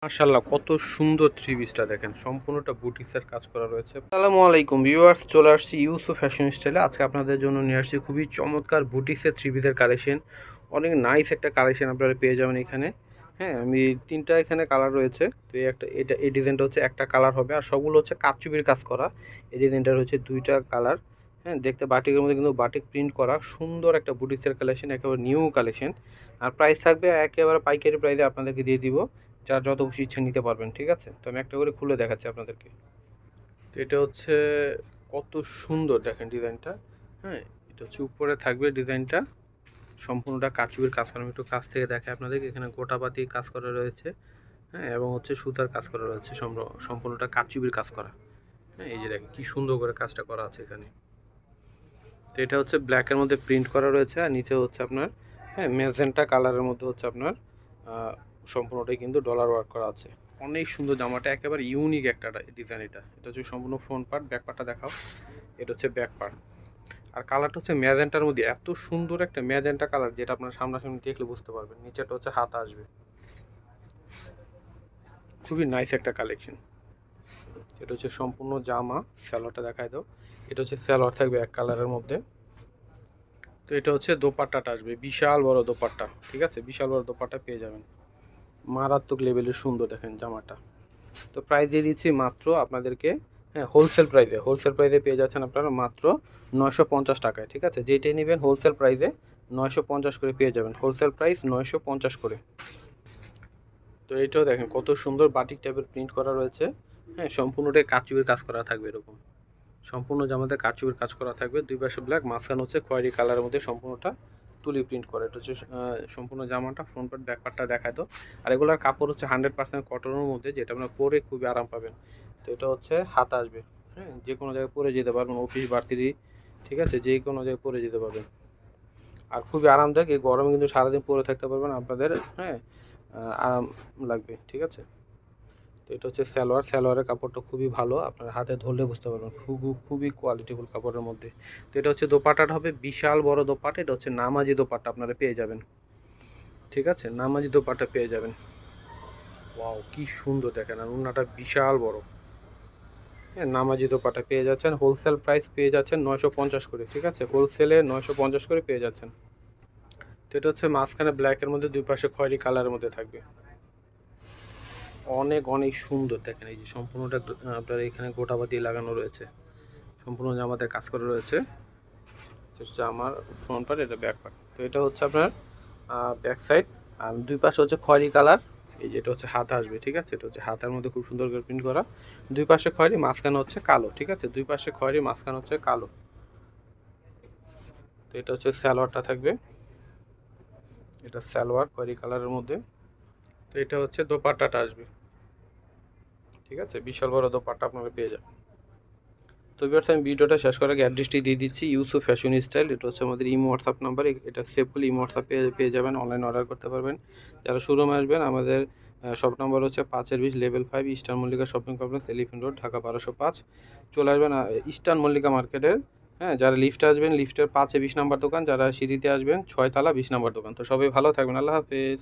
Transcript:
মাশাআল্লাহ, কত সুন্দর থ্রি পিসটা দেখেন, সম্পূর্ণটা বুটিক্সের কাজ করা রয়েছে। আসসালামু আলাইকুম ভিউয়ার্স, চলে আসছি ইউসুফ ফ্যাশন স্টাইলে। আজকে আপনাদের জন্য নিয়ে আসছি খুবই চমৎকার বুটিক্সের থ্রি পিসের কালেকশন। অনেক নাইস একটা কালেকশন আপনারা পেয়ে যাবেন এখানে। হ্যাঁ, আমি তিনটা এখানে কালার রয়েছে। তো এই ডিজাইনটা হচ্ছে একটা কালার হবে, আর সবগুলো হচ্ছে কারচুপির কাজ করা। এই ডিজাইনটার হচ্ছে দুইটা কালার। হ্যাঁ, দেখতে বাটিকের মধ্যে কিন্তু বাটিক প্রিন্ট করা সুন্দর একটা বুটিক্সের কালেকশন, একেবারে নিউ কালেকশন। আর প্রাইস থাকবে একেবারে পাইকারি প্রাইসে আপনাদেরকে দিয়ে দিব। যার যত খুশি ইচ্ছা নিতে পারবেন, ঠিক আছে। তো আমি একটা করে খুলে দেখাচ্ছি আপনাদেরকে। তো এটা হচ্ছে কত সুন্দর দেখেন ডিজাইনটা। হ্যাঁ, এটা হচ্ছে উপরে থাকবে ডিজাইনটা সম্পূর্ণটা কারচুপির কাজ করা। আমি একটু কাছ থেকে দেখাই আপনাদেরকে। এখানে গোটাপাতি কাজ করা রয়েছে। হ্যাঁ, এবং হচ্ছে সুতার কাজ করা রয়েছে, সম্পূর্ণটা কারচুপির কাজ করা। হ্যাঁ, এই যে দেখেন কি সুন্দর করে কাজটা করা আছে এখানে। তো এটা হচ্ছে ব্ল্যাকের মধ্যে প্রিন্ট করা রয়েছে, আর নিচে হচ্ছে আপনার ম্যাজেন্টা কালারের মধ্যে হচ্ছে আপনার সম্পূর্ণটাই কিন্তু ডলার ওয়ার্ক করা আছে। অনেক সুন্দর জামাটা, একেবারে ইউনিক একটা ডিজাইন। এটা হচ্ছে সম্পূর্ণ ফ্রন্ট পার্ট। ব্যাক পার্টটা দেখাও। এটা হচ্ছে ব্যাক পার্ট। আর কালারটা হচ্ছে ম্যাজেন্টার মধ্যে, এত সুন্দর একটা ম্যাজেন্টা কালার যেটা আপনার সামনাসামনি দেখলে বুঝতে পারবেন। নিচেটা হচ্ছে হাত আসবে, খুবই নাইস একটা কালেকশন। এটা হচ্ছে সম্পূর্ণ জামা। স্যালোয়ারটা দেখায় দাও। এটা হচ্ছে স্যালোয়ার থাকবে এক কালারের মধ্যে। তো এটা হচ্ছে দোপাট্টাটা আসবে, বিশাল বড় দোপাট্টা, ঠিক আছে। বিশাল বড় দোপাট্টা পেয়ে যাবেন। মারাত্মক লেভেলের সুন্দর দেখেন জামাটা। তো প্রাইস দিয়ে দিচ্ছি মাত্র আপনাদেরকে, হ্যাঁ, হোলসেল প্রাইসে পেয়ে যাচ্ছেন আপনারা মাত্র 950 টাকায়, ঠিক আছে। যেটাই নেবেন হোলসেল প্রাইসে 950 করে পেয়ে যাবেন। হোলসেল প্রাইস 950 করে। তো এইটাও দেখেন কত সুন্দর বাটিক টাইপের প্রিন্ট করা রয়েছে। হ্যাঁ, সম্পূর্ণটাই কারচুপির কাজ করা থাকবে এরকম। সম্পূর্ণ জামাতে কারচুপির কাজ করা থাকবে। দুই পাশে ব্ল্যাক, মাঝখানে হচ্ছে খয়েরি কালারের মধ্যে সম্পূর্ণটা তুলি প্রিন্ট করে। এটা হচ্ছে সম্পূর্ণ জামাটা। ফ্রন্ট পার্ট ব্যাক পার্টটা দেখায় তো। আর এগুলোর কাপড় হচ্ছে 100% কটনের মধ্যে, যেটা আপনার পরে খুবই আরাম পাবেন। তো এটা হচ্ছে হাত আসবে। হ্যাঁ, যে কোনো জায়গায় পরে যেতে পারবেন, অফিস ভার্সিটি, ঠিক আছে, যে কোনো জায়গায় পরে যেতে পারবেন। আর খুবই আরামদায়ক। এই গরমে কিন্তু সারাদিন পরে থাকতে পারবেন আপনাদের। হ্যাঁ, আরাম লাগবে, ঠিক আছে। তো এটা হচ্ছে স্যালোয়ারের কাপড়টা খুবই ভালো, আপনার হাতে ধরলে বুঝতে পারবেন, খুবই কোয়ালিটিফুল কাপড়ের মধ্যে। তো এটা হচ্ছে দোপাট্টাটা হবে বিশাল বড় দোপাট্টা। এটা হচ্ছে নামাজি দোপাট্টা আপনারা পেয়ে যাবেন, ঠিক আছে। নামাজি দোপাট্টা পেয়ে যাবেন। ওয়াও, কি সুন্দর দেখেন। আর ওড়নাটা বিশাল বড়। হ্যাঁ, নামাজি দোপাট্টা পেয়ে যাচ্ছেন। হোলসেল প্রাইস পেয়ে যাচ্ছেন 950 করে, ঠিক আছে। হোলসেলে 950 করে পেয়ে যাচ্ছেন। তো এটা হচ্ছে মাঝখানে ব্ল্যাকের মধ্যে, দুই পাশে খয়েরি কালারের মধ্যে থাকবে। অনেক অনেক সুন্দর দেখেন। এই যে সম্পূর্ণটা আপনার এখানে গোটাবাতি লাগানো রয়েছে। সম্পূর্ণ জামাতে কাজ করা রয়েছে। হচ্ছে আমার ফ্রন্ট পার্ট, এটা ব্যাক পার্ট। তো এটা হচ্ছে আপনার ব্যাক সাইড। আর দুই পাশে হচ্ছে খয়েরি কালার। এই যে এটা হচ্ছে হাত আসবে, ঠিক আছে। এটা হচ্ছে হাতের মধ্যে খুব সুন্দর করে প্রিন্ট করা। দুই পাশে খয়েরি, মাঝখানে হচ্ছে কালো, ঠিক আছে। দুই পাশে খয়েরি, মাঝখানে হচ্ছে কালো। তো এটা হচ্ছে সালোয়ারটা থাকবে। এটা সালোয়ার খয়েরি কালারের মধ্যে। তো এটা হচ্ছে দোপাট্টাটা আসবে, ঠিক আছে। বিশাল বড় দোপাট্টা আপনারা পেয়ে যাবেন। তো ভিউয়ার্স, আমি ভিডিওটা শেষ করার আগে অ্যাড্রেসটি দিয়ে দিচ্ছি। ইউসুফ ফ্যাশন স্টাইল, এটা হচ্ছে আমাদের ইমো হোয়াটসঅ্যাপ নাম্বার। এটা সেভ করলে ইমো হোয়াটসঅ্যাপ পেয়ে যাবেন, অনলাইন অর্ডার করতে পারবেন। যারা শোরুমে আসবেন, আমাদের শপ নাম্বার হচ্ছে 5-20 level 5 eastern Mallika shopping complex, elephant road, Dhaka 1205। চলে আসবেন ইস্টার্ন মল্লিকা মার্কেটের। হ্যাঁ, যারা লিফটে আসবেন, লিফটের 5-20 নাম্বার দোকান। যারা সিঁড়িতে আসবেন, 6 তলা 20 নাম্বার দোকান। তো সবাই ভালো থাকবেন, আল্লাহ হাফেজ।